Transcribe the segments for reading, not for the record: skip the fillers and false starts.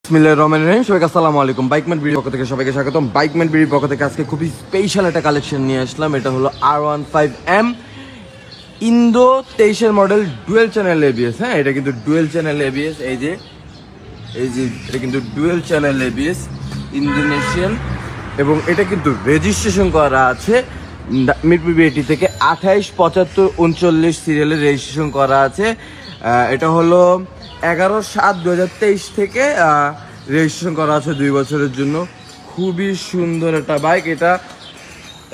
বিসমিল্লাহির রহমানির রহিম। সবাইকে আসসালামু আলাইকুম। বাইকম্যান বিডির পক্ষ থেকে সবাইকে স্বাগতম। বাইকম্যান বিডির পক্ষ থেকে আজকে খুবই স্পেশাল একটা কালেকশন নিয়ে আসলাম। এটা হলো R15M ইন্দো 23-এর মডেল ডুয়েল চ্যানেল এবিএস। হ্যাঁ, এটা কিন্তু ডুয়েল চ্যানেল এবিএস। এই যে এটা কিন্তু ডুয়েল চ্যানেল এবিএস ইন্দোনেশিয়ান, এবং এটা কিন্তু রেজিস্ট্রেশন করা আছে মিরপুর বিএটি থেকে 287539 সিরিয়ালের রেজিস্ট্রেশন করা আছে। এটা হলো 11/7/2023 থেকে রেজিস্ট্রেশন করা আছে 2 বছরের জন্য। খুবই সুন্দর একটা বাইক। এটা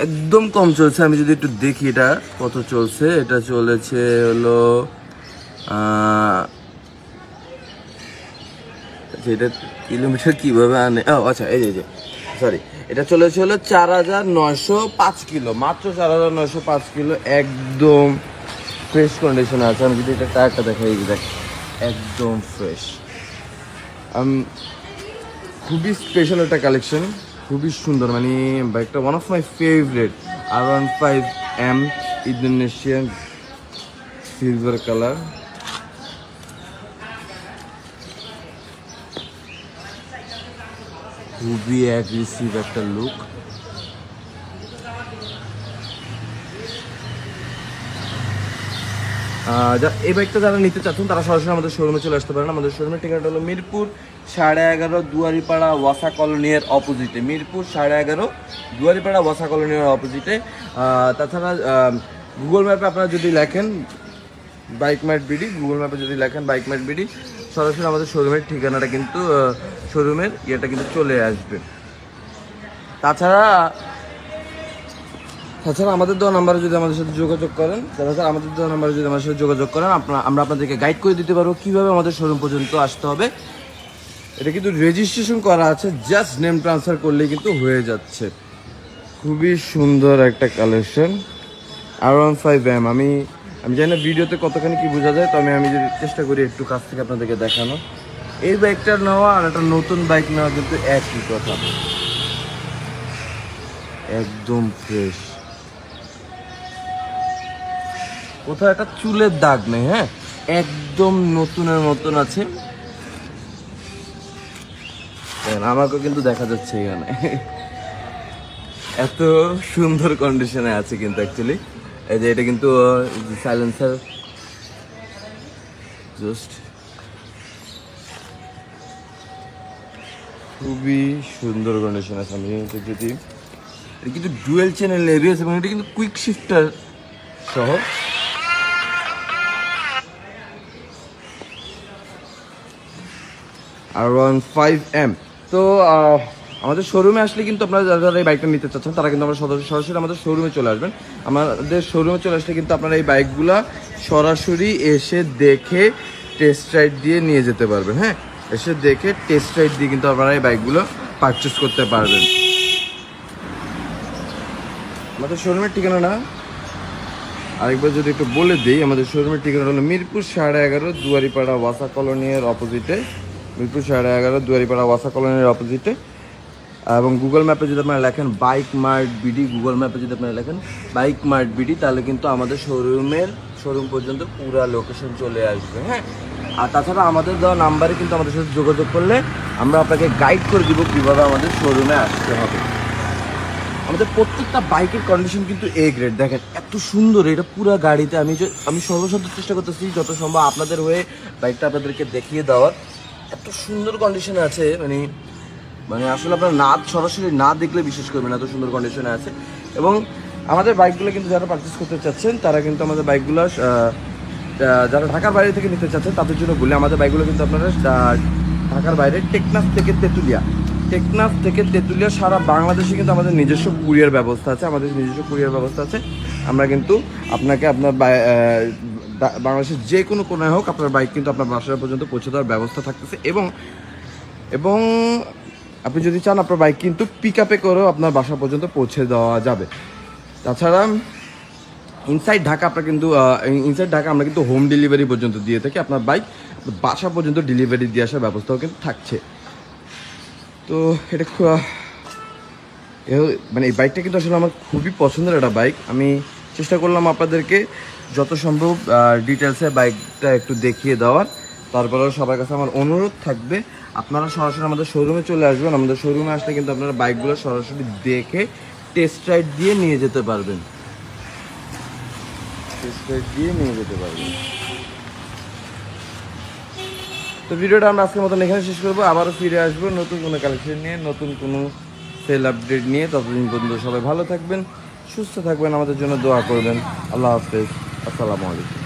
একদম কম চলছে। আমি যদি একটু দেখি এটা কত চলছে, এটা চলেছে হলো এটা কিলোমিটার কিভাবে আনে, ও আচ্ছা, এই যে সরি, এটা চলেছে হলো 4905 কিলো, মাত্র 4905 কিলো। একদম ফ্রেশ কন্ডিশনে আছে। আমি যদি এটা টায়ারটা দেখাই, দেখ একদম ফ্রেশ। খুবই স্পেশাল একটা কালেকশন, খুবই সুন্দর। মানে বাইকটা one of my favourite. R15M Indonesian silver colour. খুবই অ্যাগ্রেসিভ একটা লুক। এই বাইকটা যারা নিতে চাচ্ছেন তারা সরাসরি আমাদের শোরুমে চলে আসতে পারেন। আমাদের শোরুমের ঠিকানাটা হলো মিরপুর 11.5 দুয়ারিপাড়া ওয়াসা কলোনির অপোজিটে। মিরপুর 11.5 দুয়ারিপাড়া ওয়াসা কলোনির অপোজিটে। তাছাড়া গুগল ম্যাপে আপনারা যদি লেখেন বাইকম্যাট বিডি, গুগল ম্যাপে যদি লেখেন বাইকম্যাট বিডি, সরাসরি আমাদের শোরুমের ঠিকানাটা কিন্তু শোরুমের ইয়েটা কিন্তু চলে আসবে। তাছাড়া আমাদের দেওয়া নাম্বারে যদি আমাদের সাথে যোগাযোগ করেন, আমরা আপনাদেরকে গাইড করে দিতে পারবো কীভাবে আমাদের শোরুম পর্যন্ত আসতে হবে। এটা কিন্তু রেজিস্ট্রেশন করা আছে, জাস্ট নেম ট্রান্সফার করলেই কিন্তু হয়ে যাচ্ছে। খুবই সুন্দর একটা কালেকশন R15M। আমি জানি না ভিডিওতে কতখানি কি বোঝা যায়, তো আমি যদি চেষ্টা করি একটু কাছ থেকে আপনাদেরকে দেখানো। এই বাইকটা নেওয়া আর একটা নতুন বাইক নেওয়া কিন্তু একই কথা, একদম ফ্রেশ, কোথাও একটা চুলের দাগ নেই। হ্যাঁ, একদম নতুনের মতন আছে। আমাকেও কিন্তু দেখা যাচ্ছে এখানে এত সুন্দর কন্ডিশনে আছে কিন্তু অ্যাকচুয়ালি। এই যে এটা কিন্তু সাইলেন্সার জাস্ট খুবই সুন্দর কন্ডিশন আছে। আমি যদি এটা কিন্তু ডুয়েল চ্যানেল এবিএস, এবং এটা কিন্তু কুইক শিফটার সহ। R15M। তো আমাদের শোরুমে আসলে কিন্তু আপনারা যারা এই বাইকটা নিতে চাচ্ছেন তারা কিন্তু আমরা সরাসরি আমাদের শোরুমে চলে আসবেন। আমাদের শোরুমে চলে আসলে কিন্তু আপনারা এই বাইকগুলো সরাসরি এসে দেখে টেস্ট রাইড দিয়ে নিয়ে যেতে পারবেন। হ্যাঁ, এসে দেখে টেস্ট রাইড দিয়ে কিন্তু আপনারা এই বাইকগুলো পারচেস করতে পারবেন। আমাদের শোরুমের ঠিকানা আরেকবার যদি একটু বলে দিই, আমাদের শোরুমের ঠিকানা হলো মিরপুর 11.5 দুয়ারিপাড়া ওয়াসা কলোনির অপোজিটে। মিরপুর 11.5 দুয়ারিপাড়া ওয়াসা কলোনির অপোজিটে। এবং গুগল ম্যাপে যদি আপনারা লেখেন বাইক মার্ট বিডি, গুগল ম্যাপে যদি আপনারা লেখেন বাইক মার্ট বিডি, তাহলে কিন্তু আমাদের শোরুম পর্যন্ত পুরো লোকেশন চলে আসবে। হ্যাঁ, আর তাছাড়া আমাদের দেওয়া নাম্বারে কিন্তু আমাদের সাথে যোগাযোগ করলে আমরা আপনাকে গাইড করে দিব কীভাবে আমাদের শোরুমে আসতে হবে। আমাদের প্রত্যেকটা বাইকের কন্ডিশন কিন্তু এ গ্রেড। দেখেন এত সুন্দর, এটা পুরো গাড়িতে আমি সর্বসাধ্য চেষ্টা করতেছি যত সম্ভব আপনাদের হয়ে বাইকটা আপনাদেরকে দেখিয়ে দেওয়ার। এত সুন্দর কন্ডিশনে আছে, মানে আসলে আপনারা সরাসরি না দেখলে বিশ্বাস করবেন এত সুন্দর কন্ডিশনে আছে। এবং আমাদের বাইকগুলো কিন্তু যারা পারচেস করতে চাচ্ছেন তারা কিন্তু আমাদের বাইকগুলো যারা ঢাকার বাইরে থেকে নিতে চাচ্ছেন তাদের জন্য বলে, আমাদের বাইকগুলো কিন্তু আপনারা ঢাকার বাইরে টেকনাফ থেকে তেঁতুলিয়া সারা বাংলাদেশে কিন্তু আমাদের নিজস্ব কুরিয়ার ব্যবস্থা আছে। আমরা কিন্তু আপনাকে আপনার বাংলাদেশের যে কোনো কোনায় হোক আপনার বাইক কিন্তু আপনার বাসা পর্যন্ত পৌঁছে দেওয়ার ব্যবস্থা থাকতেছে। এবং আপনি যদি চান আপনার বাইক কিন্তু পিক আপে করেও আপনার বাসা পর্যন্ত পৌঁছে দেওয়া যাবে। তাছাড়া ইনসাইড ঢাকা আমরা কিন্তু হোম ডেলিভারি পর্যন্ত দিয়ে থাকি। আপনার বাইক বাসা পর্যন্ত ডেলিভারি দিয়ে আসার ব্যবস্থাও কিন্তু থাকছে। তো এটা মানে এই বাইকটা কিন্তু আসলে আমার খুবই পছন্দের একটা বাইক। আমি চেষ্টা করলাম আপনাদেরকে যত সম্ভব ডিটেলসে বাইকটা একটু দেখিয়ে দেওয়ার। তারপরেও সবার কাছে আমার অনুরোধ থাকবে আপনারা সরাসরি আমাদের শোরুমে চলে আসবেন। আমাদের শোরুমে আসলে কিন্তু আপনারা বাইকগুলো সরাসরি দেখে টেস্ট রাইড দিয়ে নিয়ে যেতে পারবেন। তো ভিডিওটা আমরা আজকের মতন এখানে শেষ করবো। আবারও ফিরে আসবো নতুন কোনো কালেকশন নিয়ে, নতুন কোনো সেল আপডেট নিয়ে। ততদিন পর্যন্ত সবাই ভালো থাকবেন, সুস্থ থাকবেন, আমাদের জন্য দোয়া করবেন। আল্লাহ হাফেজ, আসসালামু আলাইকুম।